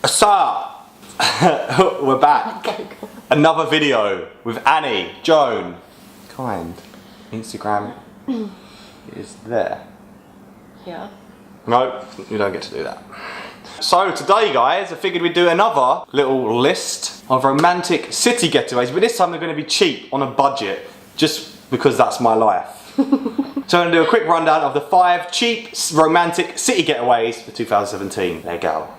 So, we're back. Another video with Annie, Joan, Kind. Instagram is there. Yeah. No, you don't get to do that. So today guys, I figured we'd do another little list of romantic city getaways, but this time they're going to be cheap, on a budget, just because that's my life. So I'm going to do a quick rundown of the 5 cheap romantic city getaways for 2017. There you go.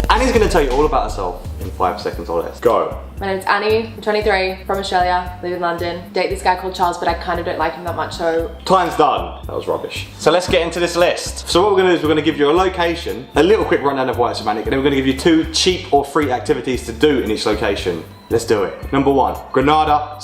Annie's going to tell you all about herself in 5 seconds or less. Go. My name's Annie, I'm 23, from Australia, live in London. Date this guy called Charles, but I kind of don't like him that much, so... Time's done. That was rubbish. So let's get into this list. So what we're going to do is we're going to give you a location, a little quick rundown of why it's romantic, and then we're going to give you 2 cheap or free activities to do in each location. Let's do it. Number 1, Granada.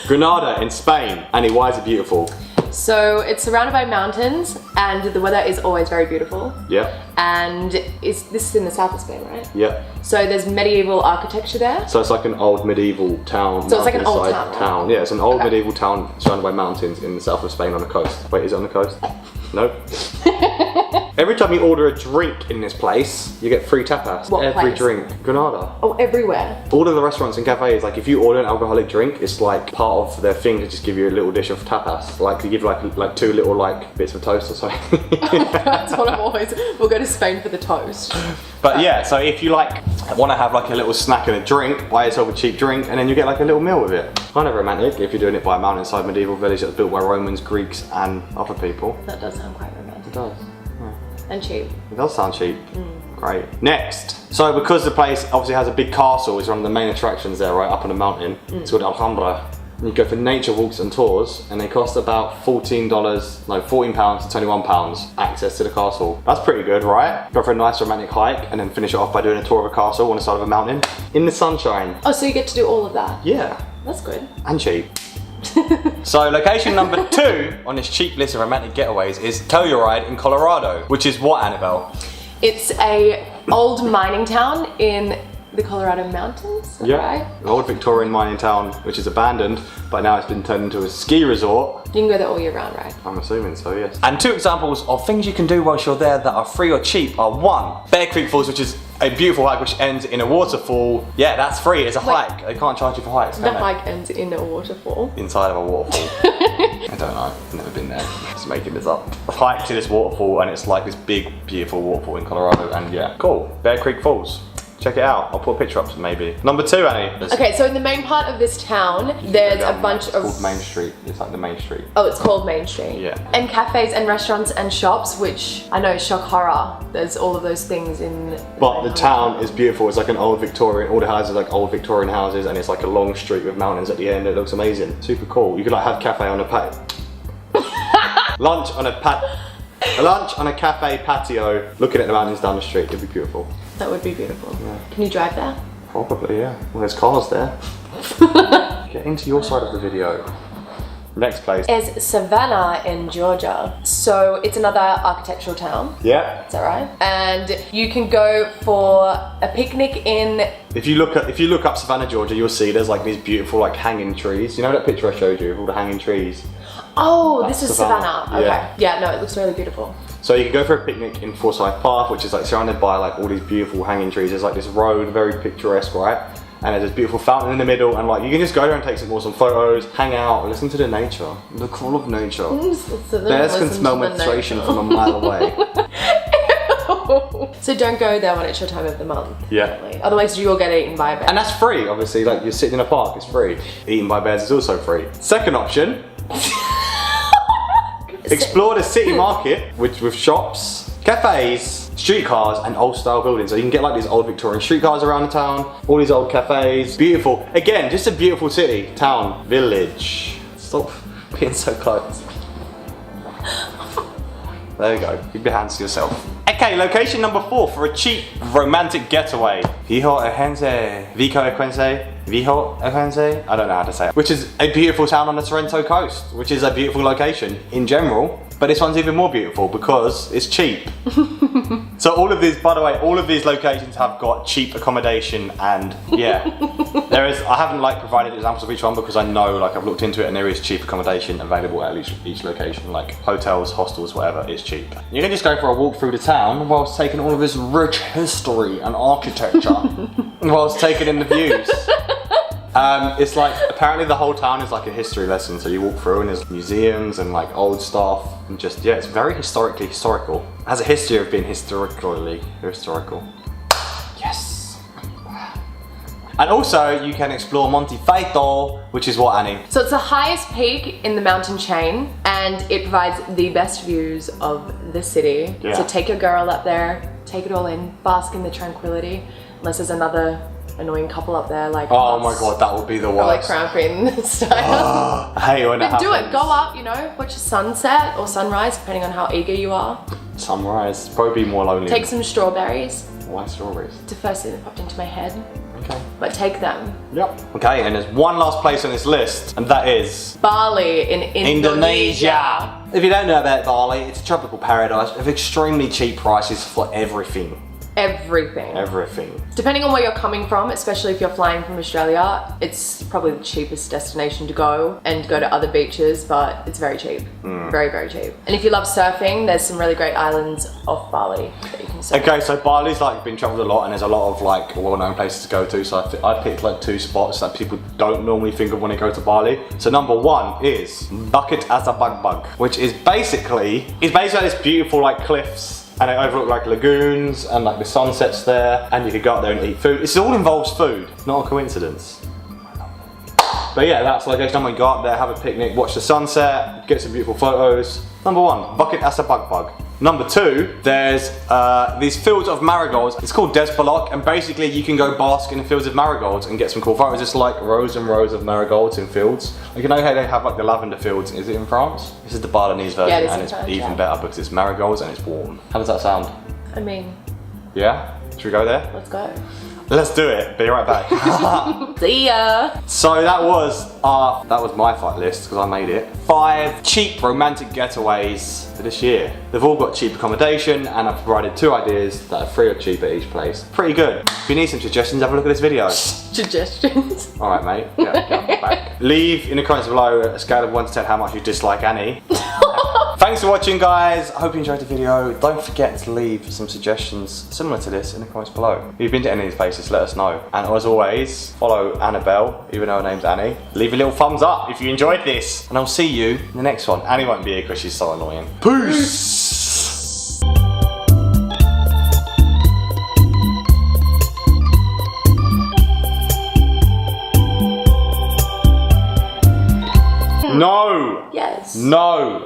Granada in Spain. Annie, why is it beautiful? So it's surrounded by mountains and the weather is always very beautiful. Yeah. And this is in the south of Spain, right? Yeah. So there's medieval architecture there. So it's like an old medieval town. So it's like an old town, right? Yeah, it's an old medieval town surrounded by mountains in the south of Spain on the coast. Wait, is it on the coast? No. Every time you order a drink in this place, you get free tapas. What Every place? drink. Granada. Oh, everywhere. All of the restaurants and cafes, like if you order an alcoholic drink, it's like part of their thing to just give you a little dish of tapas. Like they give like 2 little like bits of toast or something. That's what I'm always, we'll go to Spain for the toast. But yeah, so if you like want to have like a little snack and a drink, buy yourself a cheap drink and then you get like a little meal with it. Kind of romantic if you're doing it by a mountainside medieval village that's built by Romans, Greeks and other people. That does sound quite romantic. It does. And cheap. It does sound cheap. Great. Next. So because the place obviously has a big castle, it's one of the main attractions there, right up on the mountain. It's called Alhambra. And you go for nature walks and tours and they cost about £14 to £21 access to the castle. That's pretty good, right? Go for a nice romantic hike and then finish it off by doing a tour of a castle on the side of a mountain in the sunshine. Oh, so you get to do all of that? Yeah. That's good. And cheap. So location number 2 on this cheap list of romantic getaways is Telluride in Colorado, which is what, Annabelle? It's a old mining town in the Colorado mountains, Yeah, right? an old Victorian mining town which is abandoned, but now it's been turned into a ski resort. You can go there all year round, right? I'm assuming so, yes. And 2 examples of things you can do whilst you're there that are free or cheap are 1, Bear Creek Falls, which is a beautiful hike which ends in a waterfall. Yeah, that's free, it's a hike. They can't charge you for hikes, The can they? hike ends in a waterfall. Inside of a waterfall. I don't know, I've never been there, just making this up. I hiked to this waterfall and it's like this big, beautiful waterfall in Colorado and yeah, cool. Bear Creek Falls. Check it out. I'll put a picture up maybe. Number 2, Annie. Okay, so in the main part of this town, there's a bunch of... It's called Main Street. It's like the Main Street. Oh, it's called Main Street. Yeah. And cafes and restaurants and shops, which I know, shock horror. There's all of those things in... But the town is beautiful. It's like an old Victorian, all the houses are like old Victorian houses and it's like a long street with mountains at the end. It looks amazing. Super cool. You could like have cafe on a lunch on a cafe patio looking at the mountains down the street. It'd be beautiful. That would be beautiful. Yeah. Can you drive there? Probably, yeah. Well, there's cars there. Get into your side of the video. Next place is Savannah in Georgia. So it's another architectural town. Yeah. Is that right? And you can go for a picnic in... If you look up Savannah, Georgia, you'll see there's like these beautiful like hanging trees. You know that picture I showed you of all the hanging trees? Oh, That's this is Savannah. Savannah. Okay. Yeah. Yeah, no, it looks really beautiful. So you can go for a picnic in Forsyth Park, which is like surrounded by like all these beautiful hanging trees. There's like this road, very picturesque, right? And there's this beautiful fountain in the middle, and like you can just go there and take some awesome photos, hang out, listen to the nature, the call of nature. Bears can smell menstruation from a mile away. So don't go there when it's your time of the month. Yeah. Definitely. Otherwise you'll get eaten by a bear. And that's free, obviously. Like you're sitting in a park, it's free. Eaten by bears is also free. Second option. Explore the city market with shops, cafes, streetcars and old style buildings. So you can get like these old Victorian streetcars around the town, all these old cafes. Beautiful. Again, just a beautiful city, town, village. Stop being so close. There you go. Keep your hands to yourself. Okay, location number 4 for a cheap romantic getaway. Viho Equense. I don't know how to say it. Which is a beautiful town on the Sorrento coast, which is a beautiful location in general. But this one's even more beautiful because it's cheap. So all of these, by the way, all of these locations have got cheap accommodation, and yeah, there is. I haven't like provided examples of each one because I know, like, I've looked into it, and there is cheap accommodation available at each location, like hotels, hostels, whatever. It's cheap. You can just go for a walk through the town whilst taking all of this rich history and architecture, whilst taking in the views. It's like, apparently the whole town is like a history lesson, so you walk through and there's museums and like old stuff, and just, yeah, it's very historical. It has a history of being historical. Yes. And also you can explore Monte Feito, which is what, Annie? So it's the highest peak in the mountain chain, and it provides the best views of the city. Yeah. So take your girl up there, take it all in, bask in the tranquility, unless there's another annoying couple up there like Oh us, my god, that would be the or like worst. Crown Queen style. I hate when it But happens. do it, go up, you know, watch a sunset or sunrise, depending on how eager you are. Sunrise, probably be more lonely. Take some strawberries. Why strawberries? It's the first thing that popped into my head, Okay. but take them. Yep. Okay, and there's one last place on this list, and that is Bali in Indonesia. If you don't know about Bali, it's a tropical paradise with extremely cheap prices for everything. Everything. Depending on where you're coming from, especially if you're flying from Australia, it's probably the cheapest destination to go, and go to other beaches, but it's very cheap. Very, very cheap. And if you love surfing, there's some really great islands off Bali that you can surf. Okay, so Bali's like been travelled a lot, and there's a lot of like well-known places to go to. So I picked like 2 spots that people don't normally think of when they go to Bali. So number 1 is Bukit Asabagbag, which is basically this beautiful like cliffs. And it overlooks like lagoons and like the sunsets there, and you could go out there and eat food. It all involves food, not a coincidence. But yeah, that's like location. You go up there, have a picnic, watch the sunset, get some beautiful photos. Number 1, Bukit Asabagbag. Number 2, there's these fields of marigolds. It's called Desbalok, and basically you can go bask in the fields of marigolds and get some cool photos. It's like rows and rows of marigolds in fields. Like, you know how they have like the lavender fields? Is it in France? This is the Balinese version, Yeah, it is and in it's France, even yeah. better because it's marigolds and it's warm. How does that sound? I mean, Yeah? Should we go there? let's go. Let's do it. Be right back. See ya. So that was my fight list because I made it. 5 cheap romantic getaways for this year. They've all got cheap accommodation, and I've provided 2 ideas that are free or cheap at each place. Pretty good. If you need some suggestions, have a look at this video. Suggestions. All right, mate. Yeah, back. Leave in the comments below a scale of 1 to 10 how much you dislike Annie. Thanks for watching, guys. I hope you enjoyed the video. Don't forget to leave some suggestions similar to this in the comments below. If you've been to any of these places, let us know. And as always, follow Annabelle, even though her name's Annie. Leave a little thumbs up if you enjoyed this. And I'll see you in the next one. Annie won't be here because she's so annoying. Peace! No! Yes. No!